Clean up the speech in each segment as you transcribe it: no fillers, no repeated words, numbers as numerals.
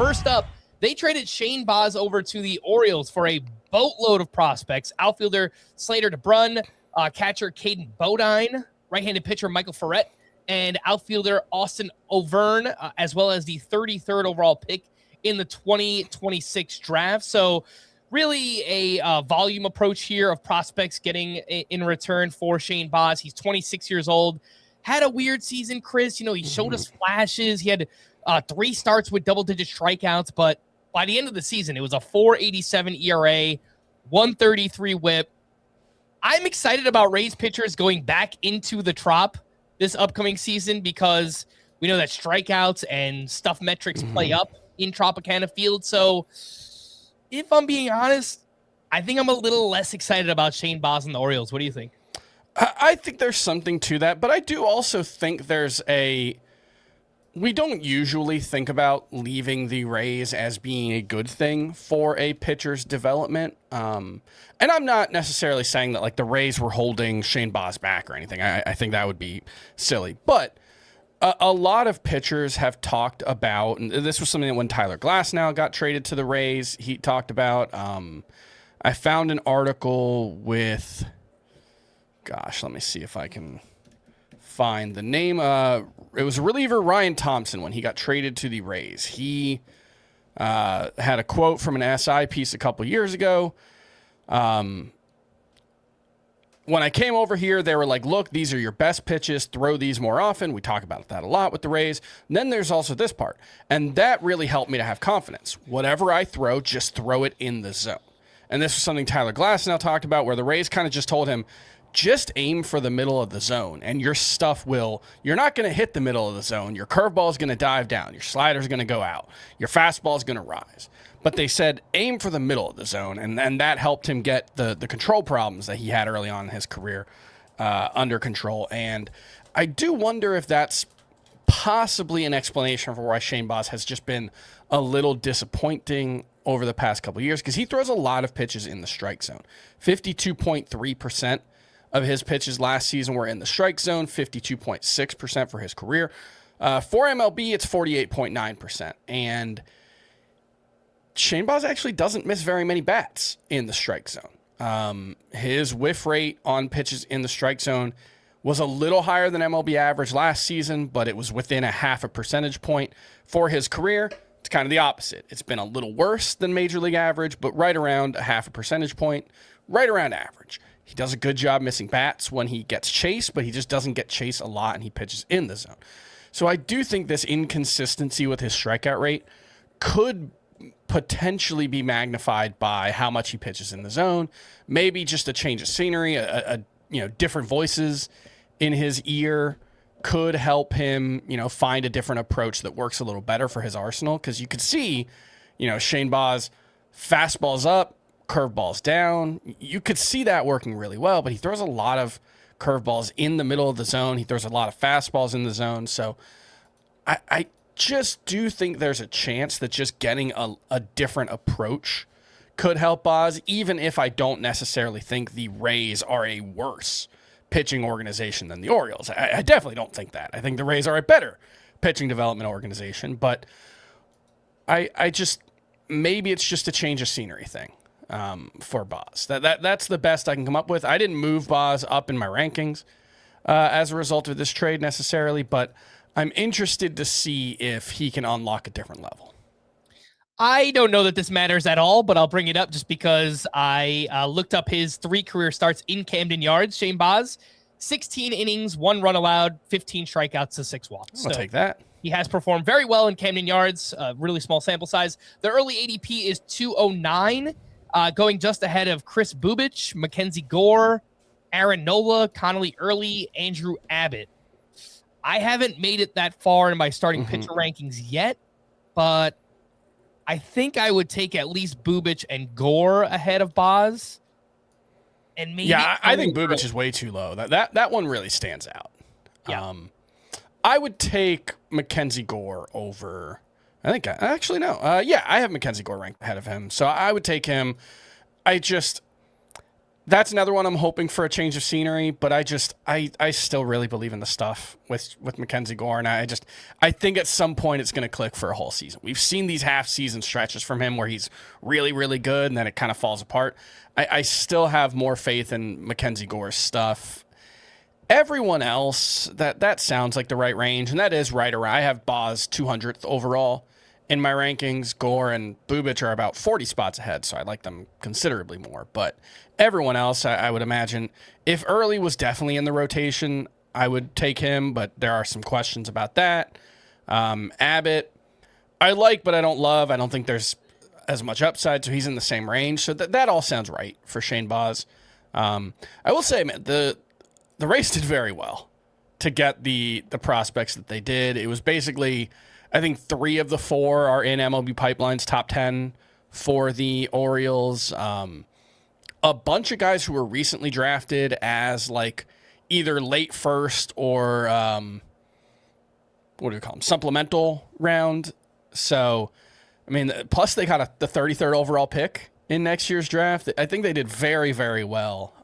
First up, they traded Shane Baz over to the Orioles for a boatload of prospects. Outfielder Slater DeBrun, catcher Caden Bodine, right-handed pitcher Michael Ferret, and outfielder Austin Overn, as well as the 33rd overall pick in the 2026 draft. So really a volume approach here of prospects getting in return for Shane Baz. He's 26 years old. Had a weird season, Chris. You know, he showed us flashes. He had 3 starts with double-digit strikeouts, but by the end of the season, it was a 4.87 ERA, 133 WHIP. I'm excited about Rays pitchers going back into the Trop this upcoming season because we know that strikeouts and stuff metrics play up in Tropicana Field. So if I'm being honest, I think I'm a little less excited about Shane Baz and the Orioles. What do you think? I think there's something to that, but I do also think we don't usually think about leaving the Rays as being a good thing for a pitcher's development. And I'm not necessarily saying that like the Rays were holding Shane Baz back or anything. I think that would be silly. But a lot of pitchers have talked about, and this was something that when Tyler Glasnow got traded to the Rays, he talked about. I found an article with, gosh, let me see if I can find the name. It was reliever Ryan Thompson when he got traded to the Rays. He had a quote from an SI piece a couple years ago. When I came over here, they were like, look, these are your best pitches. Throw these more often. We talk about that a lot with the Rays. And then there's also this part. And that really helped me to have confidence. Whatever I throw, just throw it in the zone. And this was something Tyler Glasnow talked about where the Rays kind of just told him, just aim for the middle of the zone and your stuff you're not going to hit the middle of the zone. Your curveball is going to dive down. Your slider is going to go out. Your fastball is going to rise. But they said aim for the middle of the zone, and that helped him get the control problems that he had early on in his career under control. And I do wonder if that's possibly an explanation for why Shane Baz has just been a little disappointing over the past couple of years because he throws a lot of pitches in the strike zone. 52.3% of his pitches last season were in the strike zone, 52.6% for his career. For MLB, it's 48.9%. And Shane Baz actually doesn't miss very many bats in the strike zone. His whiff rate on pitches in the strike zone was a little higher than MLB average last season, but it was within a 0.5 percentage point. For his career, it's kind of the opposite. It's been a little worse than Major League average, but right around a 0.5 percentage point, right around average. He does a good job missing bats when he gets chased, but he just doesn't get chased a lot and he pitches in the zone. So I do think this inconsistency with his strikeout rate could potentially be magnified by how much he pitches in the zone. Maybe just a change of scenery, different voices in his ear could help him, find a different approach that works a little better for his arsenal. Because you could see, Shane Baz, fastballs up, curveballs down. You could see that working really well, but he throws a lot of curveballs in the middle of the zone. He throws a lot of fastballs in the zone. So I just do think there's a chance that just getting a different approach could help Baz, even if I don't necessarily think the Rays are a worse pitching organization than the Orioles. I definitely don't think that. I think the Rays are a better pitching development organization, but I just, maybe it's just a change of scenery thing. For Baz. That's the best I can come up with. I didn't move Baz up in my rankings as a result of this trade necessarily, but I'm interested to see if he can unlock a different level. I don't know that this matters at all, but I'll bring it up just because I looked up his 3 career starts in Camden Yards. Shane Baz, 16 innings, 1 run allowed, 15 strikeouts to 6 walks. I'll take that. He has performed very well in Camden Yards, really small sample size. The early ADP is 209. Going just ahead of Chris Bubich, Mackenzie Gore, Aaron Nola, Connolly Early, Andrew Abbott. I haven't made it that far in my starting pitcher rankings yet, but I think I would take at least Bubich and Gore ahead of Baz. And maybe I think Bubich is way too low. That one really stands out. Yeah. I would take Mackenzie Gore over. I think actually no. I have Mackenzie Gore ranked ahead of him, so I would take him. That's another one I'm hoping for a change of scenery, but I still really believe in the stuff with Mackenzie Gore, and I think at some point it's going to click for a whole season. We've seen these half-season stretches from him where he's really, really good, and then it kind of falls apart. I still have more faith in Mackenzie Gore's stuff. Everyone else, that sounds like the right range, and that is right around. I have Boz 200th overall in my rankings. Gore and Bubic are about 40 spots ahead, so I like them considerably more. But everyone else, I would imagine, if Early was definitely in the rotation, I would take him, but there are some questions about that. Abbott, I like, but I don't love. I don't think there's as much upside, so he's in the same range. So that all sounds right for Shane Baz. I will say, man, the Rays did very well to get the prospects that they did. It was basically, I think 3 of the 4 are in MLB Pipeline's top 10 for the Orioles. A bunch of guys who were recently drafted as like either late first or what do we call them? Supplemental round. So, I mean, plus they got the 33rd overall pick in next year's draft. I think they did very, very well.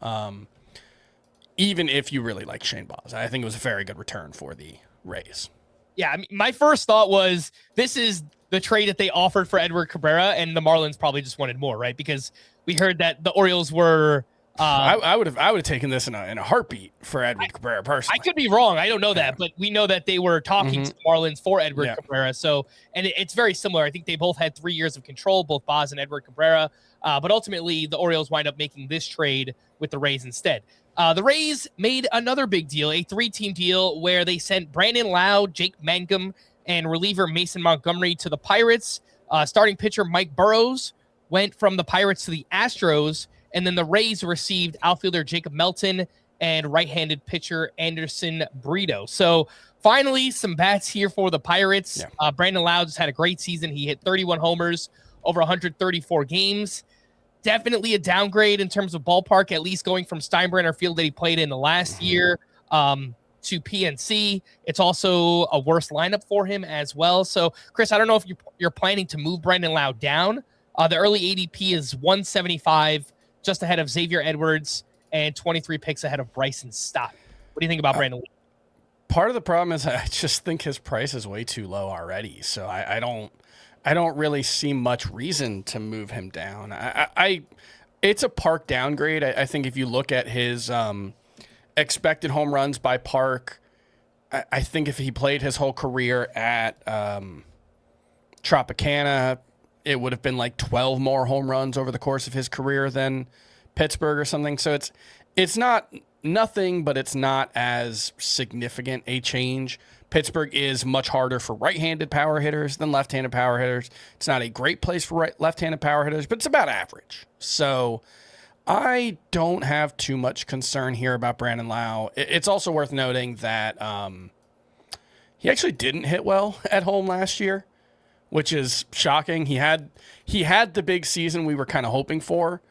Even if you really like Shane Baz, I think it was a very good return for the Rays. Yeah, I mean, my first thought was this is the trade that they offered for Edward Cabrera, and the Marlins probably just wanted more, right? Because we heard that the Orioles were. I would have taken this in a heartbeat for Edward Cabrera personally. I could be wrong. I don't know that, but we know that they were talking to the Marlins for Edward Cabrera. So, and it's very similar. I think they both had 3 years of control, both Baz and Edward Cabrera. But ultimately, the Orioles wind up making this trade with the Rays instead. The Rays made another big deal, a 3-team deal where they sent Brandon Lowe, Jake Mangum, and reliever Mason Montgomery to the Pirates. Starting pitcher Mike Burrows went from the Pirates to the Astros, and then the Rays received outfielder Jacob Melton and right-handed pitcher Anderson Brito. So finally, some bats here for the Pirates. Yeah. Brandon Lowe just had a great season. He hit 31 homers over 134 games. Definitely a downgrade in terms of ballpark, at least going from Steinbrenner Field that he played in the last year to PNC. It's also a worse lineup for him as well. So, Chris, I don't know if you're planning to move Brandon Lowe down. The early ADP is 175, just ahead of Xavier Edwards, and 23 picks ahead of Bryson Stott. What do you think about Brandon Lowe? Part of the problem is I just think his price is way too low already. So I don't really see much reason to move him down. It's a park downgrade. I think if you look at his expected home runs by park, I think if he played his whole career at Tropicana, it would have been like 12 more home runs over the course of his career than Pittsburgh or something. So it's not nothing, but it's not as significant a change. Pittsburgh is much harder for right-handed power hitters than left-handed power hitters. It's not a great place for left-handed power hitters, but it's about average. So I don't have too much concern here about Brandon Lowe. It's also worth noting that he actually didn't hit well at home last year, which is shocking. He had the big season we were kind of hoping for,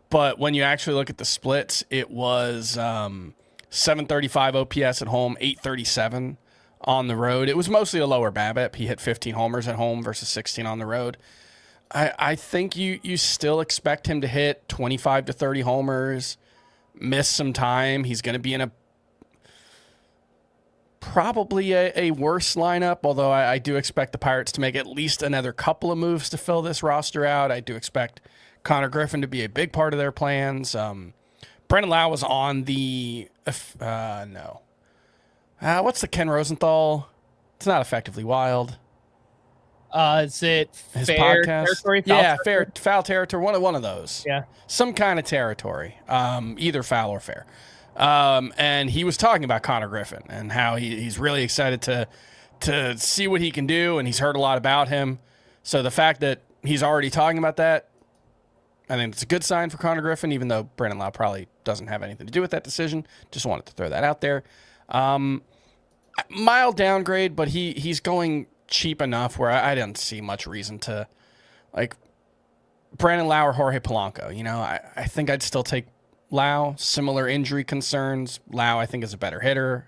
but when you actually look at the splits, it was 735 OPS at home, 837 on the road. It was mostly a lower BABIP. He hit 15 homers at home versus 16 on the road. I think you still expect him to hit 25 to 30 homers, miss some time. He's going to be in probably a worse lineup, although I do expect the Pirates to make at least another couple of moves to fill this roster out. I do expect Connor Griffin to be a big part of their plans. Brandon Lowe was on the what's the Ken Rosenthal? It's not Effectively Wild. Is it his fair podcast? Territory? Foul territory. One of those. Yeah, some kind of territory. Either foul or fair. And he was talking about Connor Griffin and how he's really excited to see what he can do, and he's heard a lot about him. So the fact that he's already talking about that, I think it's a good sign for Connor Griffin, even though Brandon Lowe probably doesn't have anything to do with that decision. Just wanted to throw that out there. Mild downgrade, but he's going cheap enough where I didn't see much reason to, like, Brandon Lowe or Jorge Polanco. You know, I think I'd still take Lowe. Similar injury concerns. Lowe, I think, is a better hitter.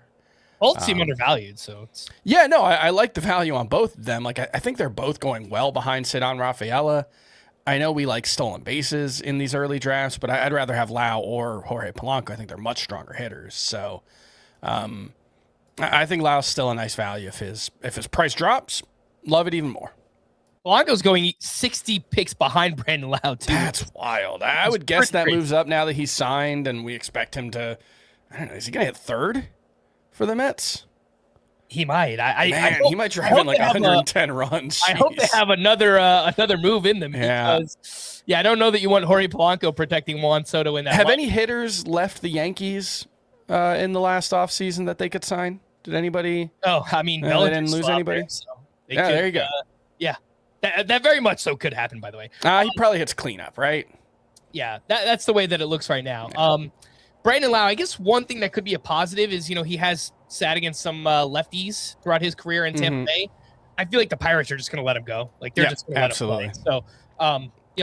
Both seem undervalued, so it's... Yeah, no, I like the value on both of them. Like, I think they're both going well behind Cedon Rafaela. I know we like stolen bases in these early drafts, but I'd rather have Lowe or Jorge Polanco. I think they're much stronger hitters. So I think Lowe's still a nice value. If his price drops, love it even more. Polanco's going 60 picks behind Brandon Lowe, too. That's wild. I would guess that moves up now that he's signed, and we expect him to, I don't know, is he going to hit third for the Mets? He might. He might drive in like 110 runs. I hope they have another move in them. Because, I don't know that you want Jorge Polanco protecting Juan Soto in that. Have any hitters left the Yankees in the last offseason that they could sign? Did anybody? Oh, I mean, they didn't lose anybody. There you go. That very much so could happen, by the way. He probably hits cleanup, right? Yeah, that's the way that it looks right now. Yeah. Brandon Lowe, I guess one thing that could be a positive is, he has sat against some lefties throughout his career in Tampa Bay. I feel like the Pirates are just going to let him go. Like, they're just going to let him play. So,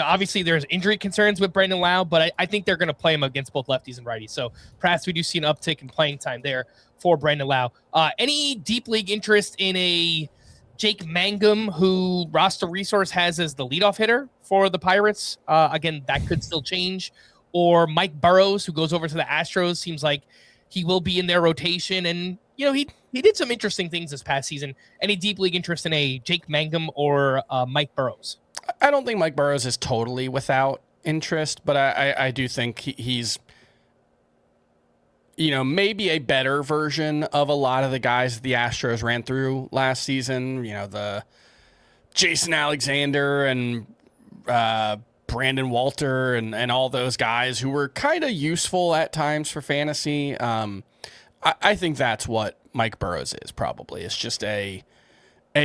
obviously there's injury concerns with Brandon Lowe, but I think they're going to play him against both lefties and righties. So perhaps we do see an uptick in playing time there for Brandon Lowe. Any deep league interest in a Jake Mangum, who Roster Resource has as the leadoff hitter for the Pirates? Again, that could still change. Or Mike Burrows, who goes over to the Astros, seems like he will be in their rotation. And, he did some interesting things this past season. Any deep league interest in a Jake Mangum or Mike Burrows? I don't think Mike Burrows is totally without interest, but I do think he's, maybe a better version of a lot of the guys the Astros ran through last season. The Jason Alexander and Brandon Walter and all those guys who were kind of useful at times for fantasy. I think that's what Mike Burrows is probably. It's just a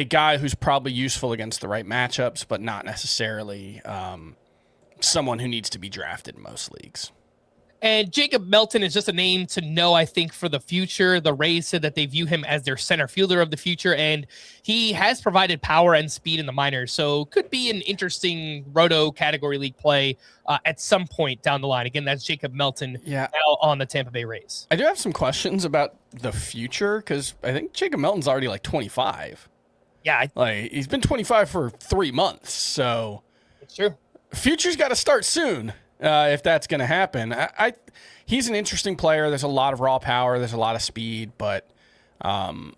guy who's probably useful against the right matchups, but not necessarily someone who needs to be drafted in most leagues. And Jacob Melton is just a name to know, I think, for the future. The Rays said that they view him as their center fielder of the future, and he has provided power and speed in the minors, so could be an interesting roto category league play at some point down the line. Again, that's Jacob Melton now on the Tampa Bay Rays. I do have some questions about the future, because I think Jacob Melton's already like 25. Yeah. He's been 25 for 3 months, so it's true. Future's got to start soon. If that's going to happen. He's an interesting player. There's a lot of raw power. There's a lot of speed, but I'm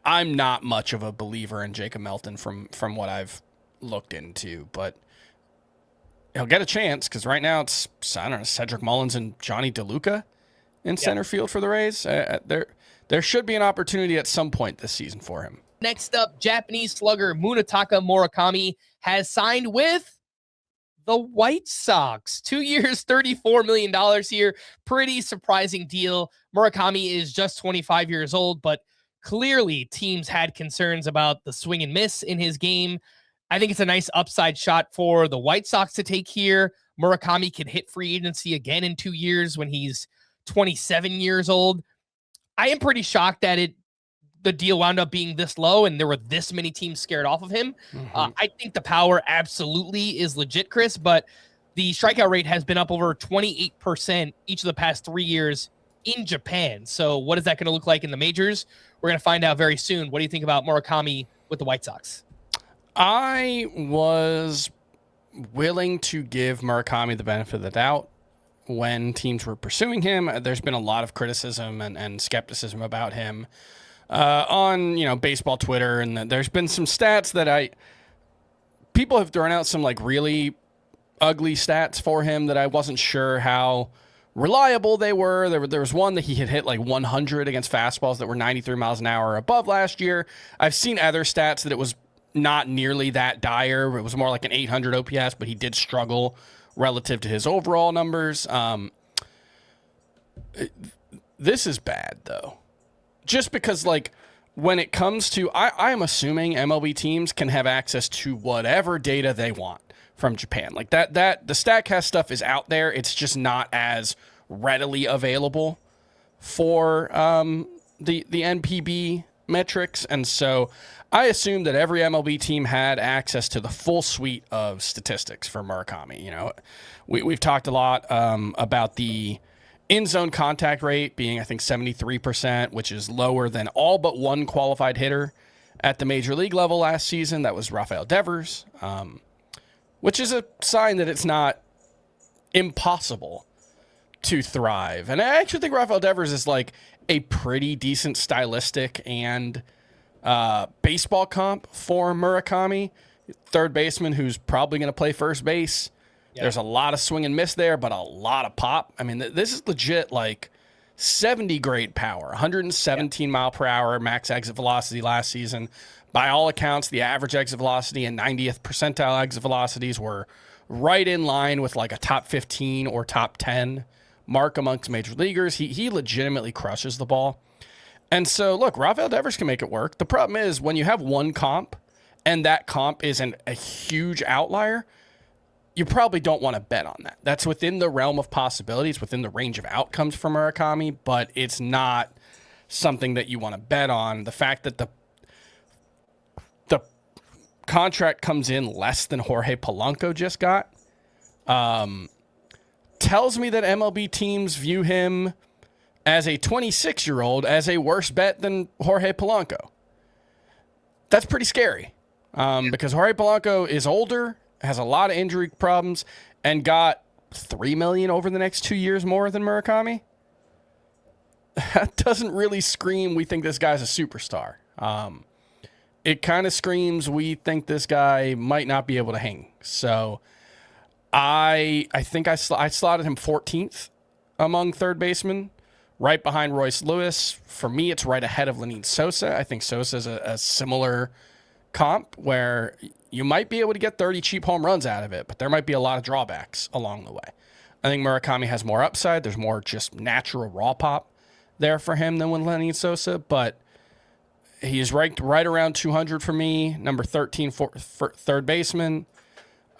not much of a believer in Jacob Melton from what I've looked into, but he'll get a chance because right now it's, I don't know, Cedric Mullins and Johnny DeLuca in center field for the Rays. There should be an opportunity at some point this season for him. Next up, Japanese slugger Munetaka Murakami has signed with the White Sox. 2 years, $34 million here. Pretty surprising deal. Murakami is just 25 years old, but clearly teams had concerns about the swing and miss in his game. I think it's a nice upside shot for the White Sox to take here. Murakami can hit free agency again in 2 years when he's 27 years old. I am pretty shocked that the deal wound up being this low and there were this many teams scared off of him. I think the power absolutely is legit, Chris, but the strikeout rate has been up over 28% each of the past 3 years in Japan. So what is that going to look like in the majors? We're going to find out very soon. What do you think about Murakami with the White Sox? I was willing to give Murakami the benefit of the doubt when teams were pursuing him. There's been a lot of criticism and skepticism about him on baseball Twitter, and there's been some stats that people have thrown out some like really ugly stats for him that I wasn't sure how reliable they were. There was one that he had hit like 100 against fastballs that were 93 miles an hour above last year. I've seen other stats that it was not nearly that dire. It was more like an 800 OPS, but he did struggle relative to his overall numbers. This is bad though. Just because, like, when it comes to, I am assuming MLB teams can have access to whatever data they want from Japan. Like that the StatCast stuff is out there. It's just not as readily available for the NPB metrics. And so I assume that every MLB team had access to the full suite of statistics for Murakami. We've talked a lot about the in-zone contact rate being, I think, 73%, which is lower than all but one qualified hitter at the major league level last season. That was Rafael Devers. which is a sign that it's not impossible to thrive. And I actually think Rafael Devers is like a pretty decent stylistic and baseball comp for Murakami, third baseman who's probably going to play first base. Yeah. There's a lot of swing and miss there, but a lot of pop. I mean, this is legit like 70 grade power, 117 mile per hour max exit velocity last season. By all accounts, the average exit velocity and 90th percentile exit velocities were right in line with like a top 15 or top 10 mark amongst major leaguers. He legitimately crushes the ball. And so, look, Rafael Devers can make it work. The problem is when you have one comp and that comp isn't a huge outlier, you probably don't want to bet on that. That's within the realm of possibilities, within the range of outcomes for Murakami, but it's not something that you want to bet on. The fact that the contract comes in less than Jorge Polanco just got tells me that MLB teams view him as a 26-year-old as a worse bet than Jorge Polanco. That's pretty scary because Jorge Polanco is older, has a lot of injury problems, and got $3 million over the next 2 years more than Murakami. That doesn't really scream we think this guy's a superstar. It kind of screams we think this guy might not be able to hang. So I think I slotted him 14th among third basemen, right behind Royce Lewis. For me, it's right ahead of Lenyn Sosa. I think Sosa is a similar comp where you might be able to get 30 cheap home runs out of it, but there might be a lot of drawbacks along the way. I think Murakami has more upside. There's more just natural raw pop there for him than with Lenyn Sosa, but he's ranked right around 200 for me, number 13 for third baseman.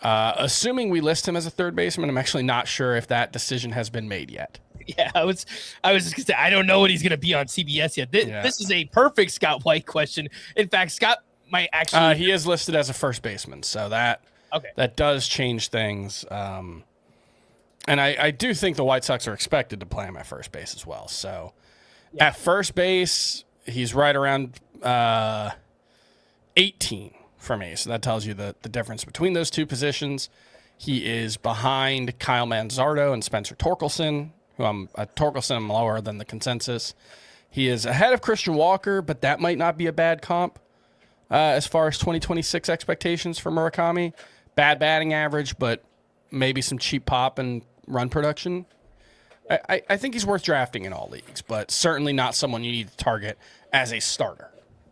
Assuming we list him as a third baseman, I'm actually not sure if that decision has been made yet. Yeah, I was just gonna say I don't know what he's gonna be on CBS yet. This is a perfect Scott White question. In fact, Scott might actually he is listed as a first baseman, so that does change things. And I do think the White Sox are expected to play him at first base as well. So at first base, he's right around 18 for me. So that tells you the difference between those two positions. He is behind Kyle Manzardo and Spencer Torkelson, who I'm lower than the consensus. He is ahead of Christian Walker, but that might not be a bad comp as far as 2026 expectations for Murakami. Bad batting average, but maybe some cheap pop and run production. I think he's worth drafting in all leagues, but certainly not someone you need to target as a starter.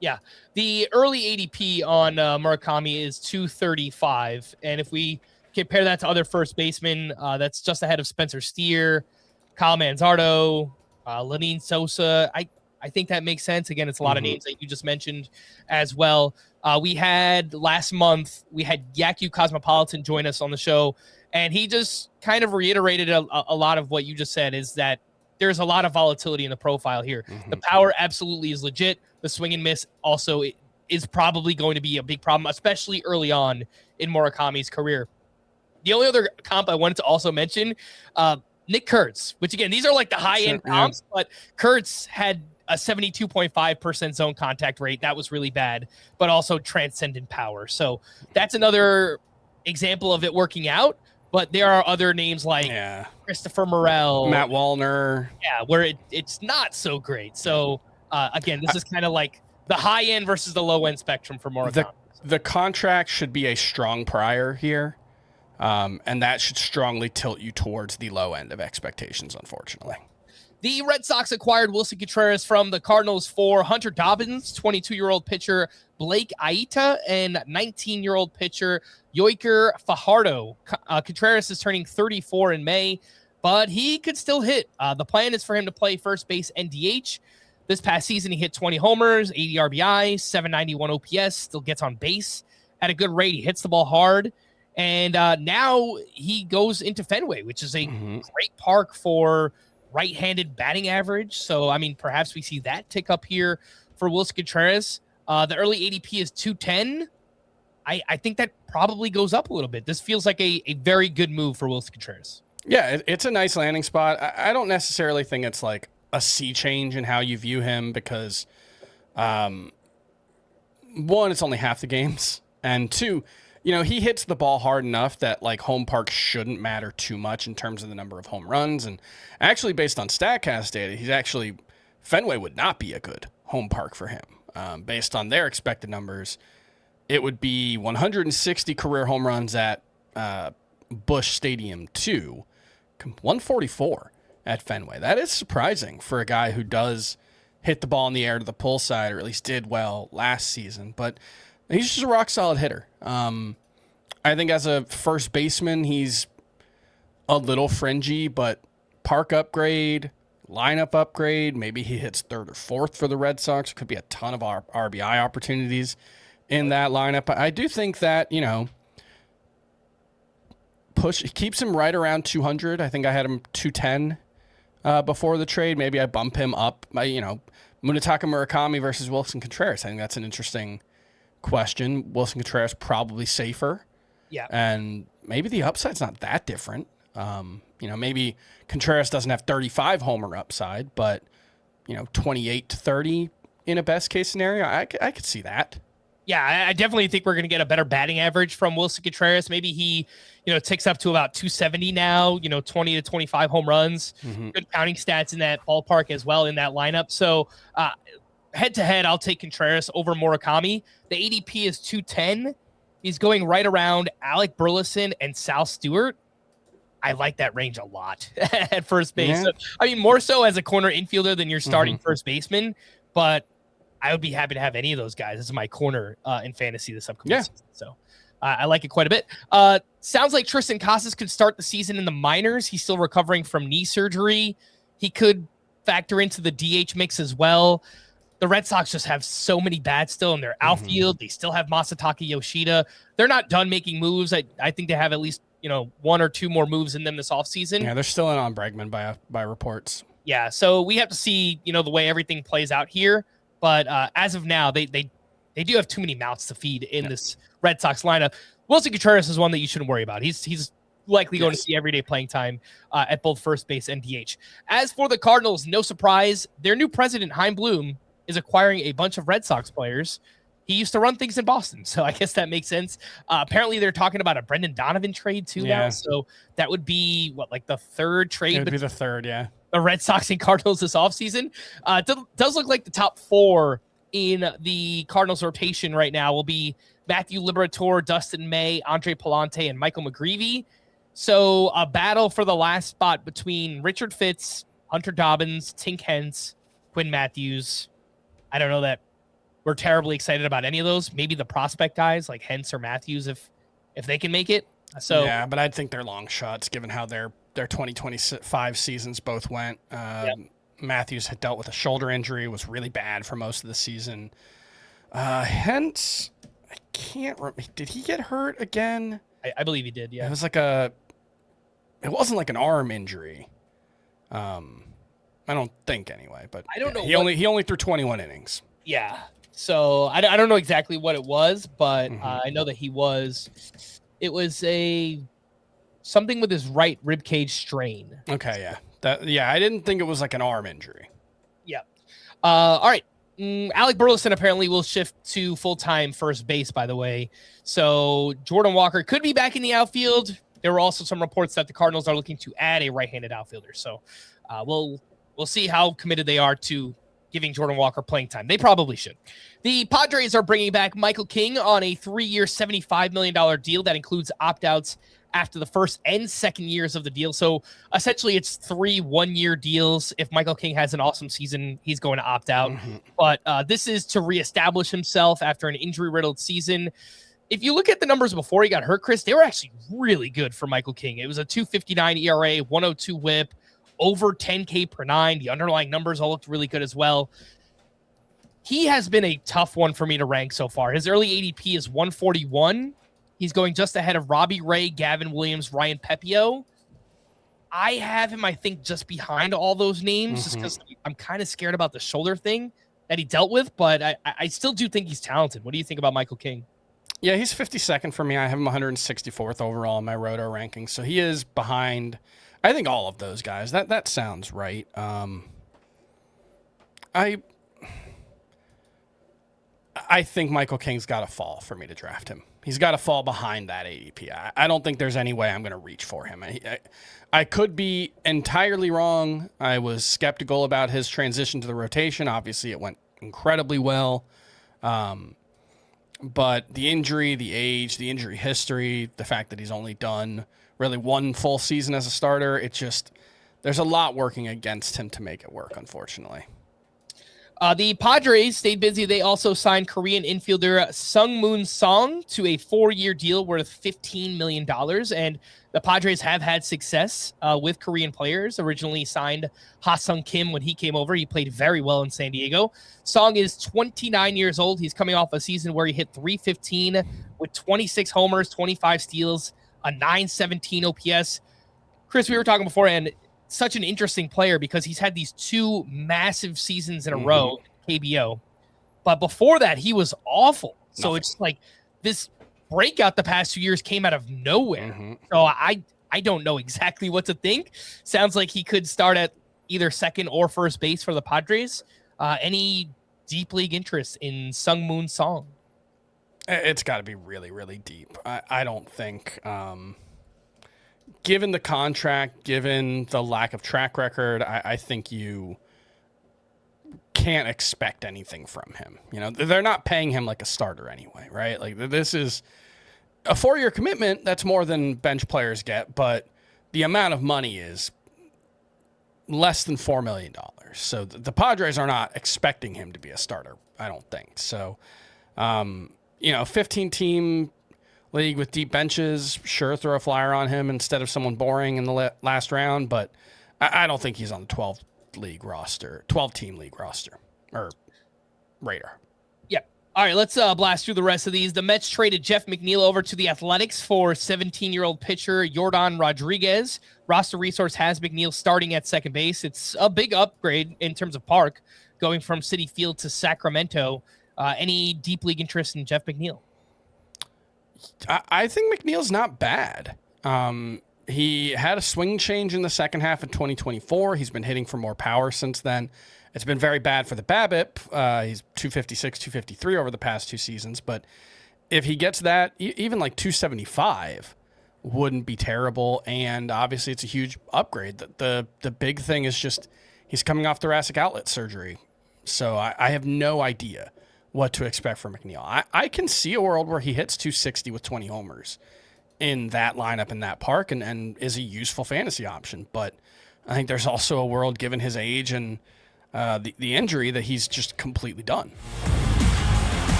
Yeah, the early ADP on Murakami is 235, and if we compare that to other first basemen, that's just ahead of Spencer Steer, Kyle Manzardo, Lenyn Sosa. I think that makes sense. Again, it's a lot of names that you just mentioned as well. Last month, we had Yaku Cosmopolitan join us on the show, and he just kind of reiterated a lot of what you just said, is that there's a lot of volatility in the profile here. The power absolutely is legit. The swing and miss also is probably going to be a big problem, especially early on in Murakami's career. The only other comp I wanted to also mention, Nick Kurtz, which again, these are like the high-end comps, but Kurtz had a 72.5% zone contact rate. That was really bad, but also transcendent power. So that's another example of it working out. But there are other names like Christopher Morel, Matt Wallner. Yeah, where it's not so great. So again, this is kind of like the high end versus the low end spectrum for Murakami. The contract should be a strong prior here, and that should strongly tilt you towards the low end of expectations, unfortunately. The Red Sox acquired Willson Contreras from the Cardinals for Hunter Dobbins, 22-year-old pitcher Blake Aita, and 19-year-old pitcher Yoiker Fajardo. Contreras is turning 34 in May, but he could still hit. The plan is for him to play first base and DH. This past season, he hit 20 homers, 80 RBI, 791 OPS, still gets on base at a good rate. He hits the ball hard. And now he goes into Fenway, which is a great park for right-handed batting average. So, I mean, perhaps we see that tick up here for Willson Contreras. The early ADP is 210. I think that probably goes up a little bit. This feels like a very good move for Willson Contreras. Yeah, it's a nice landing spot. I don't necessarily think it's like a sea change in how you view him because, one, it's only half the games, and two, he hits the ball hard enough that like home park shouldn't matter too much in terms of the number of home runs. And actually, based on StatCast data, Fenway would not be a good home park for him. Based on their expected numbers, it would be 160 career home runs at Busch Stadium 2, 144 at Fenway. That is surprising for a guy who does hit the ball in the air to the pull side, or at least did well last season. But he's just a rock solid hitter. I think as a first baseman, he's a little fringy, but park upgrade, lineup upgrade, maybe he hits third or fourth for the Red Sox. Could be a ton of RBI opportunities in that lineup. I do think that, keeps him right around 200. I think I had him 210 before the trade. Maybe I bump him up. Munetaka Murakami versus Willson Contreras. I think that's an interesting question. Willson Contreras probably safer. Yeah. And maybe the upside's not that different. Maybe Contreras doesn't have 35 homer upside, but 28 to 30 in a best case scenario. I could see that. Yeah, I definitely think we're going to get a better batting average from Willson Contreras. Maybe he, ticks up to about 270 now, 20 to 25 home runs, good counting stats in that ballpark as well in that lineup. So head to head, I'll take Contreras over Murakami. The ADP is 210. He's going right around Alec Burleson and Sal Stewart. I like that range a lot at first base. Yeah. So, I mean, more so as a corner infielder than your starting first baseman, but I would be happy to have any of those guys as my corner in fantasy this upcoming season. So I like it quite a bit. Sounds like Tristan Casas could start the season in the minors. He's still recovering from knee surgery. He could factor into the DH mix as well. The Red Sox just have so many bats still in their outfield. They still have Masataka Yoshida. They're not done making moves. I think they have at least, one or two more moves in them this offseason. Yeah, they're still in on Bregman by reports. Yeah, so we have to see, the way everything plays out here. But as of now, they do have too many mouths to feed in this Red Sox lineup. Willson Contreras is one that you shouldn't worry about. He's likely going to see everyday playing time at both first base and DH. As for the Cardinals, no surprise, their new president, Chaim Bloom, is acquiring a bunch of Red Sox players. He used to run things in Boston, so I guess that makes sense. Apparently, they're talking about a Brendan Donovan trade too now, so that would be the third trade? It would be the third, yeah. The Red Sox and Cardinals this offseason. Does look like the top four in the Cardinals rotation right now will be Matthew Liberatore, Dustin May, Andre Palante, and Michael McGreevy. So a battle for the last spot between Richard Fitz, Hunter Dobbins, Tink Hence, Quinn Matthews. I don't know that we're terribly excited about any of those. Maybe the prospect guys like Hence or Matthews if they can make it. So yeah, but I think they're long shots given how their 2025 seasons both went. Matthews had dealt with a shoulder injury, was really bad for most of the season. Hence, I can't remember. Did he get hurt again? I believe he did, yeah. It was it wasn't like an arm injury. I don't think anyway, but I don't know. He only threw 21 innings. Yeah. So I don't know exactly what it was, but I know that it was something with his right rib cage strain. Okay, yeah. I didn't think it was like an arm injury. Yeah. All right. Alec Burleson apparently will shift to full-time first base, by the way. So Jordan Walker could be back in the outfield. There were also some reports that the Cardinals are looking to add a right-handed outfielder. So we'll see how committed they are to giving Jordan Walker playing time. They probably should. The Padres are bringing back Michael King on a 3-year, $75 million deal that includes opt-outs after the first and second years of the deal. So essentially it's 3 one-year deals. If Michael King has an awesome season, he's going to opt out. But this is to reestablish himself after an injury-riddled season. If you look at the numbers before he got hurt, Chris, they were actually really good for Michael King. It was a 2.59 ERA, 102 whip, over 10K per nine. The underlying numbers all looked really good as well. He has been a tough one for me to rank so far. His early ADP is 141. He's going just ahead of Robbie Ray, Gavin Williams, Ryan Pepio. I have him, I think, just behind all those names just because I'm kind of scared about the shoulder thing that he dealt with, but I still do think he's talented. What do you think about Michael King? Yeah, he's 52nd for me. I have him 164th overall in my Roto rankings, so he is behind, I think, all of those guys. That sounds right. I think Michael King's got to fall for me to draft him. He's got to fall behind that ADP. I don't think there's any way I'm going to reach for him. I could be entirely wrong. I was skeptical about his transition to the rotation. Obviously, it went incredibly well. But the injury, the age, the injury history, the fact that he's only done really one full season as a starter, there's a lot working against him to make it work, unfortunately. The Padres stayed busy. They also signed Korean infielder Sung-Moon Song to a 4-year deal worth $15 million. And the Padres have had success with Korean players. Originally signed Ha-Sung Kim when he came over. He played very well in San Diego. Song is 29 years old. He's coming off a season where he hit .315 with 26 homers, 25 steals, a .917 OPS. Chris, we were talking before, and such an interesting player because he's had these 2 massive seasons in a row, KBO. But before that, he was awful. So it's like this breakout the past 2 years came out of nowhere. So I don't know exactly what to think. Sounds like he could start at either second or first base for the Padres. Any deep league interest in Sung-Moon Song? It's got to be really, really deep. I don't think... given the contract, given the lack of track record, I think you can't expect anything from him. You know, they're not paying him like a starter anyway, right? Like, this is a 4-year commitment. That's more than bench players get, but the amount of money is less than $4 million. So the Padres are not expecting him to be a starter, I don't think. So, 15-team league with deep benches, sure, throw a flyer on him instead of someone boring in the last round, but I don't think he's on the 12-team league roster or radar. Yeah. All right, let's blast through the rest of these. The Mets traded Jeff McNeil over to the Athletics for 17-year-old pitcher Yordan Rodriguez. Roster Resource has McNeil starting at second base. It's a big upgrade in terms of park, going from Citi Field to Sacramento. Any deep league interest in Jeff McNeil? I think McNeil's not bad. He had a swing change in the second half of 2024. He's been hitting for more power since then. It's been very bad for the BABIP. He's 256, 253 over the past 2 seasons. But if he gets that, even like 275 wouldn't be terrible. And obviously it's a huge upgrade. The big thing is just he's coming off thoracic outlet surgery. So I have no idea what to expect from McNeil. I can see a world where he hits 260 with 20 homers in that lineup in that park and is a useful fantasy option. But I think there's also a world, given his age and the injury, that he's just completely done.